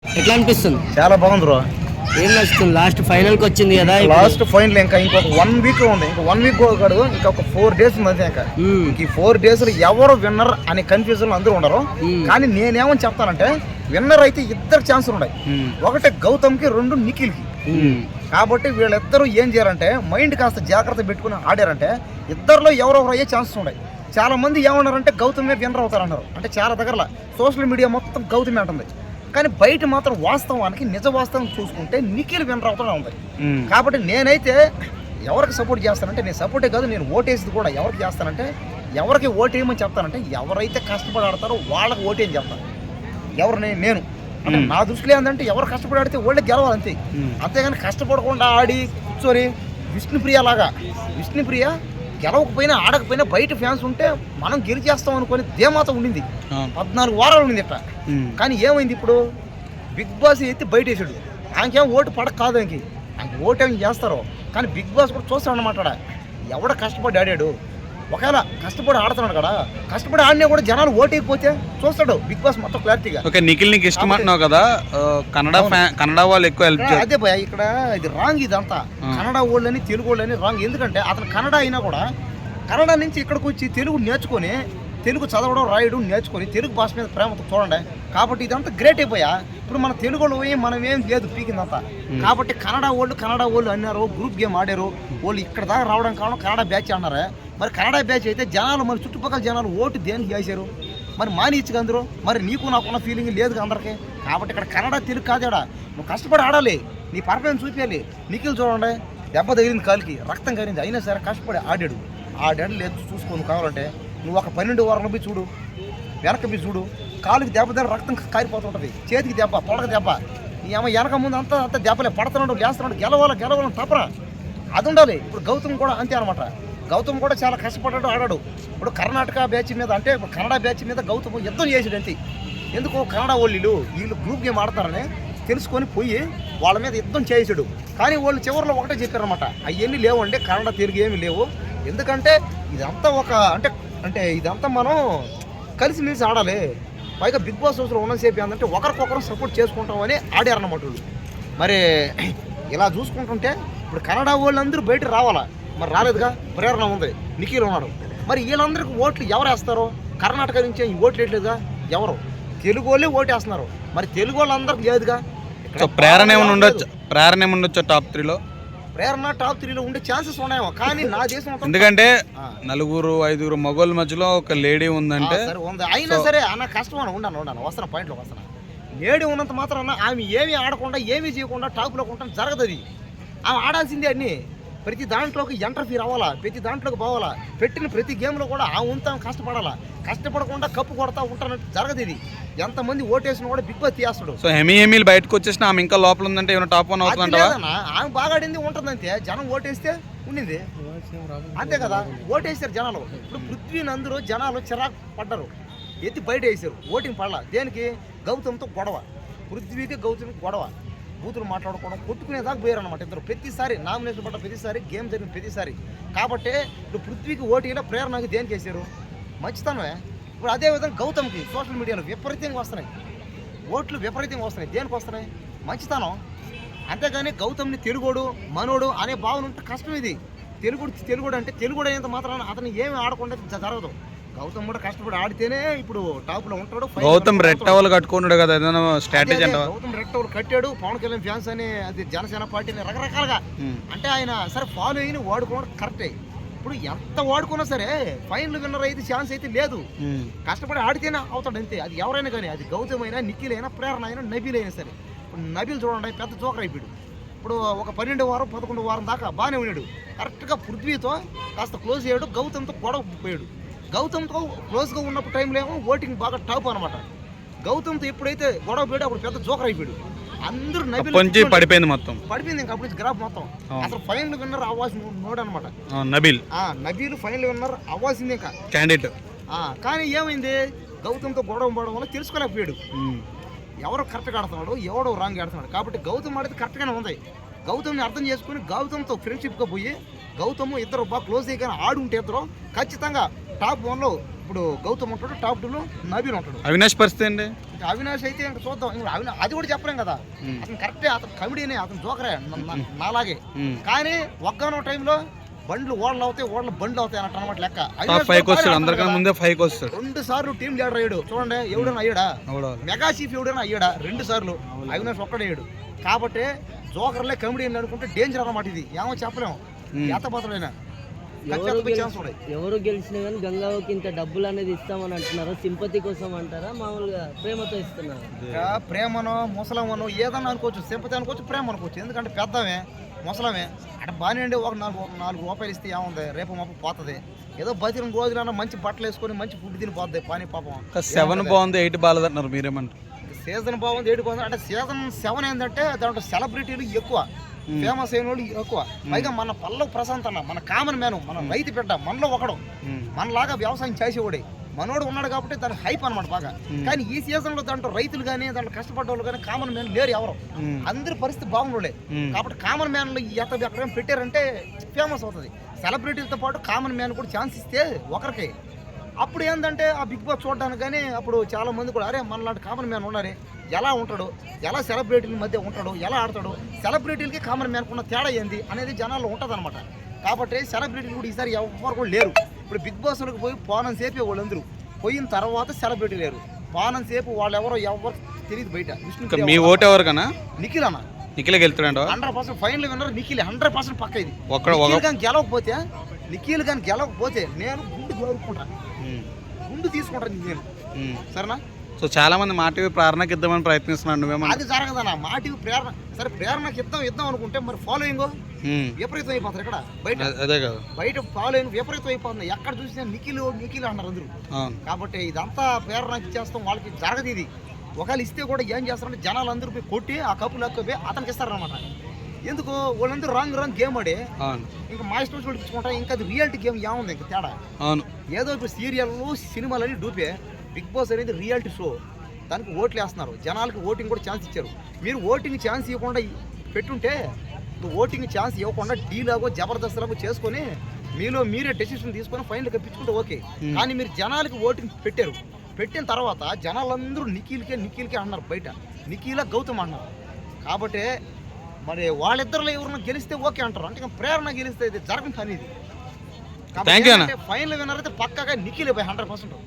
ఎట్లా అనిపిస్తుంది? చాలా బాగుంది బ్రో. ఏం నచ్చుతుంది? లాస్ట్ ఫైనల్ కి వచ్చింది కదా, లాస్ట్ ఫైనల్ ఇంకా ఇంకొక 1 వీక్ ఉంది. ఇంకా 1 వీక్ కాదు, ఇంకొక 4 days ఉంది అంతే. ఇంకా ఈ 4 days ఎవరు విన్నర్ అనే కన్ఫ్యూజన్ అందరూ ఉండరు. కానీ నేనేమని చెప్తానంటే విన్నర్ అయితే ఇద్దరు ఛాన్సులు ఉన్నాయి. ఒకటి గౌతమ్కి, 2 నిఖిల్కి. కాబట్టి వీళ్ళిద్దరూ ఏం చేయాలంటే మైండ్ కాస్త జాగ్రత్త పెట్టుకుని ఆడారంటే ఇద్దరిలో ఎవరెవరు అయ్యే ఛాన్సెస్ ఉన్నాయి. చాలా మంది ఏమన్నారంటే గౌతమే విన్నర్ అవుతారన్నారు. అంటే చాలా దగ్గరలో సోషల్ మీడియా మొత్తం గౌతమే అంటుంది. కానీ బయట మాత్రం వాస్తవానికి నిజ వాస్తవం చూసుకుంటే నిఖిల్ విన్నర్ అవుతూనే ఉంది. కాబట్టి నేనైతే ఎవరికి సపోర్ట్ చేస్తానంటే, నేను సపోర్టే కాదు, నేను ఓటేసేది కూడా ఎవరికి చేస్తానంటే, ఎవరికి ఓటేయమని చెప్తానంటే ఎవరైతే కష్టపడి ఆడతారో వాళ్ళకి ఓటేయని చెప్తాను. నేను అంటే నా దృష్టిలో ఏంటంటే ఎవరు కష్టపడి ఆడితే వాళ్ళే గెలవాలి అంతే. అంతేగాని కష్టపడకుండా ఆడి కూర్చొని విష్ణుప్రియ లాగా, విష్ణుప్రియ గెలవకపోయినా ఆడకపోయినా బయట ఫ్యాన్స్ ఉంటే మనం గెలిచేస్తాం అనుకుని ధీమాత ఉండింది. 14 వారాలు ఉండింది ఇట్లా. కానీ ఏమైంది, ఇప్పుడు బిగ్ బాస్ ఎత్తి బయట వేసాడు. ఆయనకేం ఓటు పడక కాదు, ఆయనకి ఓటు ఏం చేస్తారో. కానీ బిగ్ బాస్ కూడా చూస్తాడు అన్నమాట. ఎవడ కష్టపడి ఆడాడు, ఒకవేళ కష్టపడి ఆడుతున్నాడు కదా, కష్టపడి ఆడినా కూడా జనాలు ఓటేయకపోతే చూస్తాడు బిగ్ బాస్ మొత్తం క్లారిటీగా. ఓకే, నిఖిల్ నీకు ఇష్టం అంటున్నావు కదా, కన్నడ వాళ్ళు ఎక్కువ హెల్ప్ చేస్తారు. అదే భయ, ఇక్కడ ఇది రాంగ్. ఇదంతా కన్నడ వాళ్ళని తెలుగు వాళ్ళని రాంగ్. ఎందుకంటే అతను కన్నడ అయినా కూడా కన్నడ నుంచి ఇక్కడికి వచ్చి తెలుగు నేర్చుకొని, తెలుగు చదవడం రాయడం నేర్చుకొని తెలుగు భాష మీద ప్రేమతో చూడండి. కాబట్టి ఇదంతా గ్రేట్ అయిపోయా. ఇప్పుడు మన తెలుగు వాళ్ళు పోయి మనం ఏం లేదు పీకిందంతా. కాబట్టి కన్నడ వాళ్ళు అన్నారు, గ్రూప్ గేమ్ ఆడారు. వాళ్ళు ఇక్కడ దాకా రావడం కారణం కన్నడ బ్యాచ్ అన్నారే. మరి కన్నడ బ్యాచ్ అయితే జనాలు, మరి చుట్టుపక్కల జనాలు ఓటు దేనికి చేశారు? మరి మానిచ్చుగా అందరూ. మరి నీకు నాకున్న ఫీలింగ్ లేదు అందరికీ. కాబట్టి ఇక్కడ కన్నడ తెలుగు కాదేడా, నువ్వు కష్టపడి ఆడాలి, నీ పర్ఫార్మెన్స్ చూపించాలి. నిఖిల్ చూడండి, దెబ్బ తగిలింది కాలికి, రక్తం కారింది, అయినా సరే కష్టపడి ఆడాడు. లేదు చూసుకోను. కావాలంటే నువ్వు ఒక 12 వారాలు పోయి చూడు, వెనక పోయి చూడు, కాలుకి దెబ్బ దగ్గర రక్తం కారిపోతుంటుంది, చేతికి దెబ్బ, తొడక దెబ్బ. ఏమో వెనక ముందు అంతా దెబ్బలే పడుతున్నాడు, లేస్తున్నాడు, గెలవాలని తపన అది ఉండాలి. ఇప్పుడు గౌతమ్ కూడా అంతే అనమాట. గౌతమ్ కూడా చాలా కష్టపడ్డాడు, ఆడాడు. ఇప్పుడు కర్ణాటక బ్యాచ్ మీద, అంటే ఇప్పుడు కన్నడ బ్యాచ్ మీద గౌతమ్ యుద్ధం చేసాడు అంతే. ఎందుకు కన్నడ వీళ్ళు గ్రూప్ గేమ్ ఆడతారని తెలుసుకొని పోయి వాళ్ళ మీద యుద్ధం చేసాడు. కానీ వాళ్ళు చివరిలో ఒకటే చెప్పారనమాట, అవన్నీ లేవండి, కన్నడ తెలుగు ఏమి లేవు. ఎందుకంటే ఇదంతా ఒక అంటే ఇదంతా మనం కలిసిమెలిసి ఆడాలి. పైగా బిగ్ బాస్ హౌస్లో ఉన్నసేపు ఏంటంటే ఒకరికొకరు సపోర్ట్ చేసుకుంటామని ఆడారన్నమాట వాళ్ళు. మరి ఇలా చూసుకుంటుంటే ఇప్పుడు కన్నడ వాళ్ళందరూ బయట రావాలా, మరి రాలేదుగా. ప్రేరణ ఉంది, నిఖిల్ ఉన్నాడు. మరి వీళ్ళందరికీ ఓట్లు ఎవరు వేస్తారు? కర్ణాటక నుంచి ఈ ఓట్లు వేయట్లేదుగా ఎవరు, తెలుగు వాళ్ళే ఓటేస్తున్నారు. మరి తెలుగు వాళ్ళందరికీ లేదుగా. ప్రేరణ ఏమైనా ఉండొచ్చు టాప్ 3లో? ప్రేరణ టాప్ 3లో ఉండే ఛాన్సెస్ ఉన్నాయేమో. కానీ నా దేశం ఎందుకంటే 4-5 మగోళ్ళ మధ్యలో ఒక లేడీ ఉందంటే అయినా సరే అన్న కష్టం అని ఉండాను వస్తాను పాయింట్లోకి వస్తాను. లేడీ ఉన్నంత మాత్రం ఆమె ఏమీ ఆడకుండా ఏమీ చేయకుండా టాప్లోకి ఉంటాను జరగదు. అది ఆమె ఆడాల్సిందే. అన్ని ప్రతి దాంట్లోకి ఎంటర్ఫీర్ అవ్వాలా, ప్రతి దాంట్లోకి పోవాలా, పెట్టిన ప్రతి గేమ్లో కూడా ఆ ఉంటాం కష్టపడాలా. కష్టపడకుండా కప్పు కొడతా ఉంటానంటే జరగదు. ఇది ఎంతమంది ఓటేసిన కూడా బిగ్ బాస్ తీస్తాడు. సో హెమీలు బయటకు వచ్చేసిన ఆమె ఇంకా లోపల ఉందంటే ఏమైనా టాప్ 1 అవుతుందంటావా? ఆమె బాగా ఆడింది ఉంటుందంతే. జనం ఓటేస్తే ఉండింది అంతే కదా, ఓటేసారు జనాలు. ఇప్పుడు పృథ్వీని అందరూ జనాలు చిరాకు పడ్డారు, ఎత్తి బయట వేసారు, ఓటింగ్ పడలా. దేనికి? గౌతమ్తో గొడవ, పృథ్వీకి గౌతమ్కి గొడవ, బూతులు మాట్లాడుకోవడం, కొట్టుకునేదాకా పోయారు అనమాట ఇద్దరు. ప్రతిసారి నామినేషన్ పడ్డ ప్రతిసారి, గేమ్ జరిగిన ప్రతిసారి. కాబట్టి ఇప్పుడు పృథ్వీకి ఓటీలో ప్రేరణకి దేనికి వేసారు? మంచితనమే. ఇప్పుడు అదేవిధంగా గౌతమ్కి సోషల్ మీడియాలో విపరీతంగా వస్తున్నాయి ఓట్లు, విపరీతంగా వస్తున్నాయి. దేనికి వస్తున్నాయి? మంచితనం. అంతేగాని గౌతమ్ని తెలుగోడు మనోడు అనే భావన ఉంటే కష్టం. ఇది తెలుగుడు అంటే తెలుగుడు అయినంత మాత్రాన అతను ఏమి ఆడకుండా జరగదు. గౌతమ్ కూడా కష్టపడి ఆడితేనే ఇప్పుడు టాప్ లో ఉంటాడు. గౌతమ్ రెడ్ టవల్ కట్టుకున్నాడు కదా, ఏదైనా స్ట్రాటజీ అంటే? గౌతమ్ రెడ్ టవల్ కట్టాడు. పవన్ కళ్యాణ్ ఫ్యాన్స్ అని, అది జనసేన పార్టీని రకరకాలుగా అంటే ఆయన సరే ఫాలో అయ్యి వాడుకోవడం కరెక్టే. ఇప్పుడు ఎంత వాడుకున్నా సరే ఫైనల్ విన్నర్ అయితే ఛాన్స్ అయితే లేదు. కష్టపడి ఆడితేనే అవుతాడు అంతే. అది ఎవరైనా కానీ, అది గౌతమ్ అయినా, నిఖిల్ అయినా, ప్రేరణ అయినా, నబీల్ అయినా సరే. ఇప్పుడు నబీల్ చూడండి, పెద్ద జోకర్ అయిపోయాడు. ఇప్పుడు ఒక 12 వారం 11 వారం దాకా బాగానే ఉన్నాడు. కరెక్ట్గా పృథ్వీతో కాస్త క్లోజ్ అయ్యాడు, గౌతమ్తో గొడవ పోయాడు. గౌతమ్తో క్లోజ్గా ఉన్నప్పుడు టైంలో ఏమో ఓటింగ్ బాగా టాప్ అనమాట. గౌతమ్తో ఎప్పుడైతే గొడవ పోయాడు అప్పుడు పెద్ద జోకర్ అయిపోయాడు. అందరూ నబీల్ పడిపోయింది మొత్తం, పడిపోయింది. ఇంకా అప్పుడు గ్రాఫ్ మొత్తం. అసలు ఫైనల్ విన్నర్ అవ్వాల్సిన నోడు అనమాట నబీల్. ఫైనల్ విన్నర్ అవ్వాల్సింది ఇంకా క్యాండిడేట్. కానీ ఏమైంది, గౌతమ్తో గొడవ పడడం వల్ల తెలుసుకోలేకపోయాడు ఎవరు కరెక్ట్గా ఆడుతున్నాడు, ఎవడో రాంగ్ ఆడుతున్నాడు. కాబట్టి గౌతమ్ ఆడితే కరెక్ట్గానే ఉంది. గౌతమ్ని అర్థం చేసుకుని గౌతమ్తో ఫ్రెండ్షిప్గా పోయి గౌతమ్ ఇద్దరు బాగా క్లోజ్ అయ్యి ఆడుంటే ఇద్దరు ఖచ్చితంగా టాప్ 1లో ఇప్పుడు గౌతమ్ ఉంటాడు, టాప్ 2లో నవీన్ ఉంటాడు. అవినాష్ పరిస్థితి అండి? ఇంకా అవినాష్ అయితే ఇంకా చూద్దాం. ఇంకా అది కూడా చెప్పలేం కదా. అతను కరెక్టే, అతను కమిడీనే, అతను జోకరే నాలాగే. కానీ ఒక్కనో టైంలో బండ్లు ఓడలు అవుతాయి, ఓడలు బండ్లు అవుతాయి అన్నట్టు అనమాట లెక్క. టాప్ 5 వస్తాడు, అందరికన్నా ముందే 5 వస్తాడు. 2 సార్లు టీం లీడర్ అయ్యాడు చూడండి. ఎవడైనా అయ్యాడా? మెగా చీఫ్ ఎవడైనా అయ్యాడా? 2 సార్లు. అవినాష్ ఒక్కడయ్యాడు. కాబట్టి జోకర్లే కమిడీ అనుకుంటే డేంజర్ అన్నమాట. ఇది ఏమో చెప్పలేము. ఎంతపోతలైనా ఎవరు గెలిచినా కానీ గంగావకి ఇంత డబ్బులు అనేది ఇస్తామని అంటున్నారు. సింపతి కోసం అంటారా, మామూలుగా ప్రేమతో ఇస్తున్నారు? ప్రేమనో ముసలమనో ఏదన్నా అనుకోవచ్చు, సింపతి అనుకోవచ్చు, ప్రేమ అనుకోవచ్చు. ఎందుకంటే పెద్దమే ముసలమే అంటే బాగానే అండి. ఒక 4 రూపాయలు ఇస్తే ఏముంది, రేపు మాపు పోతుంది. ఏదో బతికిన రోజులన్నా మంచి బట్టలు వేసుకొని మంచి ఫుడ్ తిని పోతుంది. పానీ పాపం 7 బాగుంది, 8 బాగాలేదంటున్నారు, మీరేమంటారు? సీజన్ బాగుంది, 8 బాగుంది అంటే సీజన్ 7 ఏంటంటే దాంట్లో సెలబ్రిటీలు ఎక్కువ, ఫేమస్ అయిన వాళ్ళు ఎక్కువ. పైగా మన పల్లవ ప్రశాంత్ అన్న, మన కామన్ మ్యాన్, మన రైతు బిడ్డ, మనలో ఒకడు, మనలాగా వ్యవసాయం చేసేవాడే మనోడు ఉన్నాడు కాబట్టి దాని హైప్ అనమాట బాగా. కానీ ఈ సీజన్ లో దాంట్లో రైతులు కానీ దాంట్లో కష్టపడ్డ వాళ్ళు కానీ కామన్ మ్యాన్ లేరు ఎవరు. అందరి పరిస్థితి బాగుండే కాబట్టి కామన్ మ్యాన్లు ఎక్కడ పెట్టారంటే ఫేమస్ అవుతుంది. సెలబ్రిటీలతో పాటు కామన్ మ్యాన్ కూడా ఛాన్స్ ఇస్తే ఒకరికి, అప్పుడు ఏంటంటే ఆ బిగ్ బాస్ చూడడానికి కానీ అప్పుడు చాలా మంది కూడా అరే మనలాంటి కామన్ మ్యాన్ ఉన్నారే, ఎలా ఉంటాడు, ఎలా సెలబ్రిటీల మధ్య ఉంటాడు, ఎలా ఆడతాడు, సెలబ్రిటీలకి కామన్ మ్యాన్కి ఉన్న తేడా ఏంది అనేది జనాల్లో ఉంటుంది అనమాట. కాబట్టి సెలబ్రిటీలు కూడా ఈసారి ఎవరు కూడా లేరు. ఇప్పుడు బిగ్ బాస్లోకి పోయి పోనం సేపు వాళ్ళందరూ పోయిన తర్వాత సెలబ్రిటీ లేరు. పోనం సేపు వాళ్ళు ఎవరు తెలియదు బయట. మీ ఓటు ఎవరికన్నా? నిఖిల్ అన్న, నిఖిల్ గెలుతాడు 100%. ఫైనల్ విన్నర్ నిఖిల్ 100% పక్క. ఇది కానీ గెలవకపోతే, నిఖిల్ కానీ గెలవకపోతే నేను గుండు గెలుపుకుంటాను, గుండు తీసుకుంటాను నేను, సరేనా? సో చాలా మంది మా టీవీ ప్రేరణకి ఇద్దామని ప్రయత్నిస్తున్నాడు, నువ్వేమో? అది జరగదన్నా. మా టీవీ ప్రేరణ సరే, ప్రేరణకి ఇద్దాం అనుకుంటే మరి ఫాలోయింగ్ విపరీతం అయిపోతుంది. ఇక్కడ బయట అదే కదా, బయట ఫాలోయింగ్ విపరీతం అయిపోతుంది. ఎక్కడ చూసినా నిఖిల్ అన్నారు అందరూ. కాబట్టి ఇదంతా ప్రేరణకి ఇచ్చేస్తాం, వాళ్ళకి జరగదు ఇది. ఒకవేళ ఇస్తే కూడా ఏం చేస్తారంటే జనాలు అందరూ పోయి కొట్టి ఆ కప్పు లెక్కపోయి అతనికి ఇస్తారనమాట. ఎందుకు వాళ్ళందరూ రాంగ్ గేమ్ ఆడే ఇంకా మా ఇష్టం చూపించుకుంటా. ఇంకా అది రియాలిటీ గేమ్ ఏముంది ఇంకా తేడా? ఏదో ఇప్పుడు సీరియల్లు సినిమాలని డూపే. బిగ్ బాస్ అనేది రియాలిటీ షో, దానికి ఓట్లు వేస్తున్నారు. జనాలకి ఓటింగ్ కూడా ఛాన్స్ ఇచ్చారు. మీరు ఓటింగ్ ఛాన్స్ ఇవ్వకుండా పెట్టుంటే, ఓటింగ్ ఛాన్స్ ఇవ్వకుండా డీలాగో జబర్దస్త్ చేసుకొని మీరే డెసిషన్ తీసుకొని ఫైనల్ కప్పించుకుంటే ఓకే. కానీ మీరు జనాలకి ఓటింగ్ పెట్టారు. పెట్టిన తర్వాత జనాలందరూ నిఖిల్కే అన్నారు బయట. నిఖిల గౌతమ్ అన్నారు. కాబట్టి మరి వాళ్ళిద్దరిలో ఎవరైనా గెలిస్తే ఓకే అంటారు. అంటే ప్రేరణ గెలిస్తే ఇది జరగని పని ఇది. కాబట్టి ఫైనల్ విన్నర్ అయితే పక్కాగా నిఖిల్ 100%.